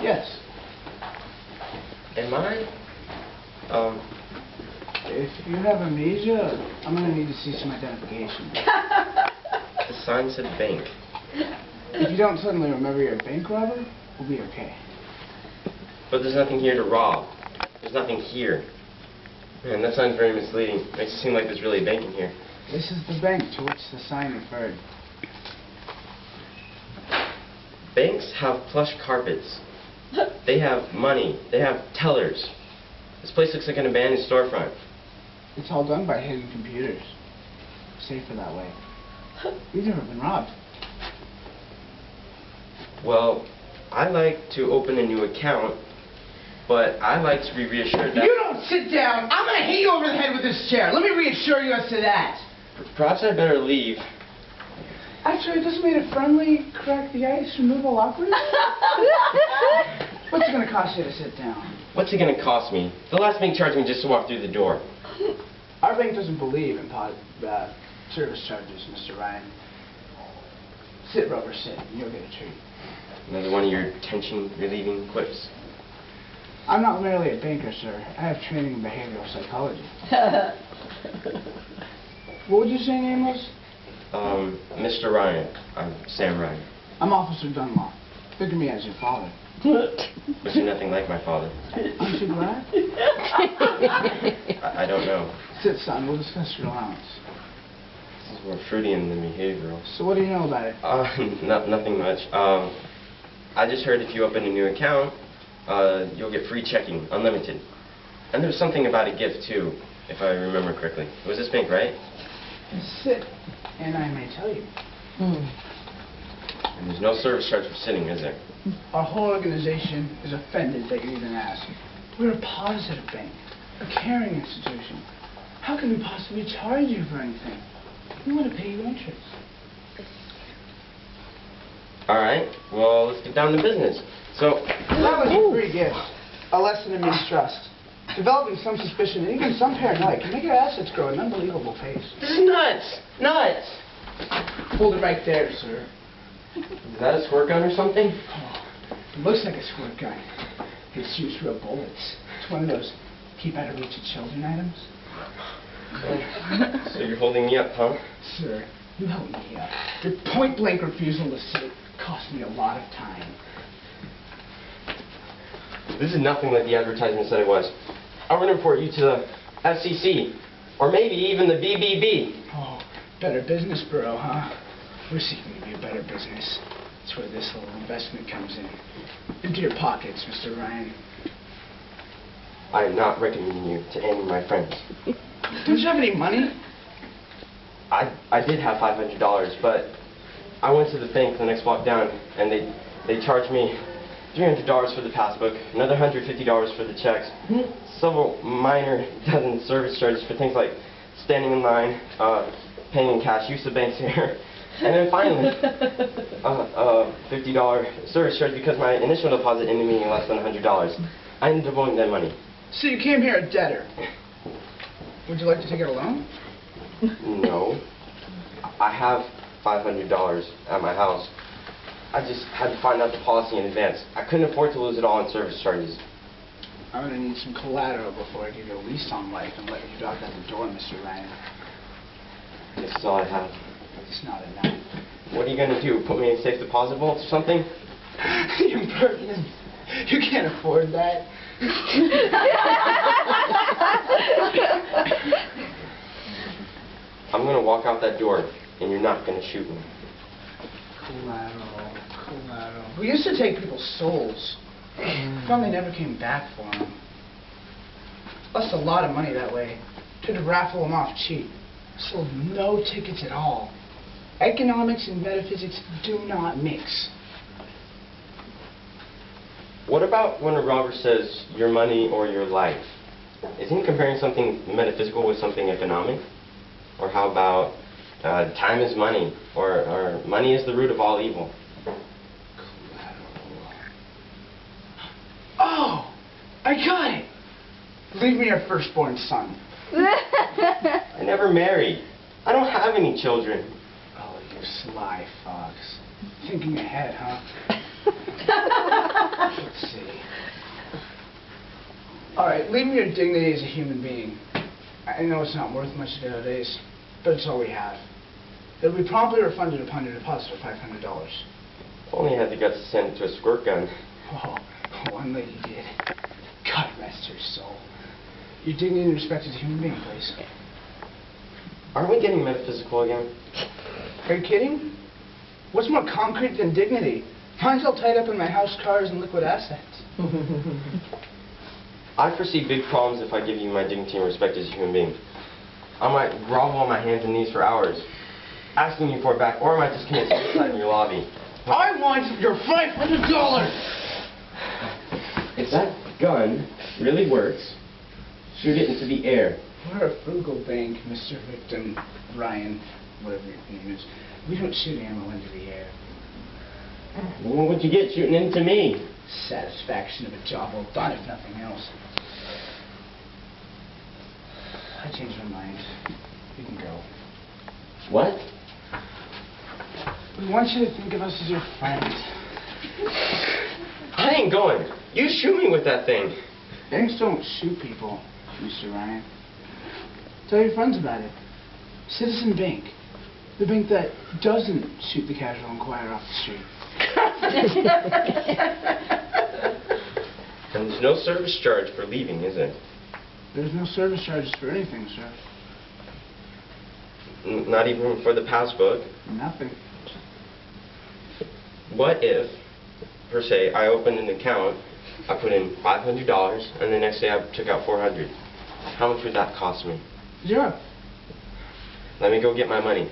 Yes. Am I? If you have amnesia, I'm gonna need to see some identification. The sign said bank. If you don't suddenly remember you're a bank robber, we'll be okay. But there's nothing here to rob. There's nothing here. Man, that sign's very misleading. Makes it seem like there's really a bank in here. This is the bank to which the sign referred. Banks have plush carpets. They have money. They have tellers. This place looks like an abandoned storefront. It's all done by hidden computers. Safer that way. We've never been robbed. Well, I like to open a new account, but I like to be reassured that... You don't sit down! I'm gonna hit you over the head with this chair! Let me reassure you as to that! Perhaps I'd better leave. Actually, I just made a friendly crack the ice removal operation. What's it gonna cost you to sit down? What's it gonna cost me? The last bank charged me just to walk through the door. Our bank doesn't believe in service charges, Mr. Ryan. Sit, Rover, sit, and you'll get a treat. Another one of your tension-relieving quips. I'm not merely a banker, sir. I have training in behavioral psychology. What would you say your name was? Mr. Ryan. I'm Sam Ryan. I'm Officer Dunlop. Figure me as your father. But you're nothing like my father. Aren't you glad? I don't know. Sit, son. We'll discuss your allowance. This is more Freudian than behavioral. So what do you know about it? Nothing much. I just heard if you open a new account, you'll get free checking, unlimited. And there's something about a gift, too, if I remember correctly. It was this bank, right? Sit, and I may tell you. And there's no service charge for sitting, is there? Our whole organization is offended that you even asked. We're a positive bank, a caring institution. How can we possibly charge you for anything? We want to pay you interest. All right. Well, let's get down to business. So, that was a free gift. A lesson in mistrust. Developing some suspicion and even some paranoia can make your assets grow at an unbelievable pace. This is nuts! Nuts! Hold it right there, sir. Is that a squirt gun or something? Oh, it looks like a squirt gun. It shoots real bullets. It's one of those keep out of reach of children items. So you're holding me up, huh? Sir, you held me up. Your point-blank refusal to sit cost me a lot of time. This is nothing like the advertisement said it was. I'm going to report you to the FCC, or maybe even the BBB. Oh, Better Business Bureau, huh? We're seeking to be a better business. That's where this little investment comes in. Into your pockets, Mr. Ryan. I am not recommending you to any of my friends. Don't you have any money? I did have $500, but I went to the bank the next block down, and they charged me $300 for the passbook, another $150 for the checks, several minor dozen service charges for things like standing in line, paying in cash, use of bank here, and then finally, $50 service charge because my initial deposit ended me in less than $100. I ended up owing that money. So you came here a debtor. Would you like to take it a loan? No. I have $500 at my house. I just had to find out the policy in advance. I couldn't afford to lose it all in service charges. I'm going to need some collateral before I give you a lease on life and let you out the door, Mr. Ryan. This is all I have. It's not enough. What are you going to do? Put me in safe deposit vaults or something? You impertinent. You can't afford that. I'm going to walk out that door, and you're not going to shoot me. Collateral. We used to take people's souls. Found they never came back for them. Lost a lot of money that way. Tried to raffle them off cheap. Sold no tickets at all. Economics and metaphysics do not mix. What about when a robber says your money or your life? Isn't he comparing something metaphysical with something economic? Or how about time is money, or money is the root of all evil? Oh, I got it. Leave me your firstborn son. I never married. I don't have any children. Oh, you sly fox. Thinking ahead, huh? Let's see. All right, leave me your dignity as a human being. I know it's not worth much nowadays, but it's all we have. It'll be promptly refunded upon your deposit of $500. Only had the guts to send it to a squirt gun. Oh, one lady did. God rest her soul. Your dignity and respect as a human being, please. Aren't we getting metaphysical again? Are you kidding? What's more concrete than dignity? Mine's all tied up in my house, cars, and liquid assets. I foresee big problems if I give you my dignity and respect as a human being. I might grovel on my hands and knees for hours, asking you for it back, or I might just commit suicide in your lobby. I want your $500! If that gun really works, shoot it into the air. We're a frugal bank, Mr. Victim Ryan, whatever your name is. We don't shoot ammo into the air. What would you get shooting into me? Satisfaction of a job well done, if nothing else. I changed my mind. You can go. What? We want you to think of us as your friend. I ain't going. You shoot me with that thing. Banks don't shoot people, Mr. Ryan. Tell your friends about it. Citizen Bank. The bank that doesn't shoot the casual inquirer off the street. And there's no service charge for leaving, is it? There's no service charges for anything, sir. Not even for the passbook? Nothing. What if, per se, I opened an account, I put in $500, and the next day I took out $400? How much would that cost me? Zero. Let me go get my money.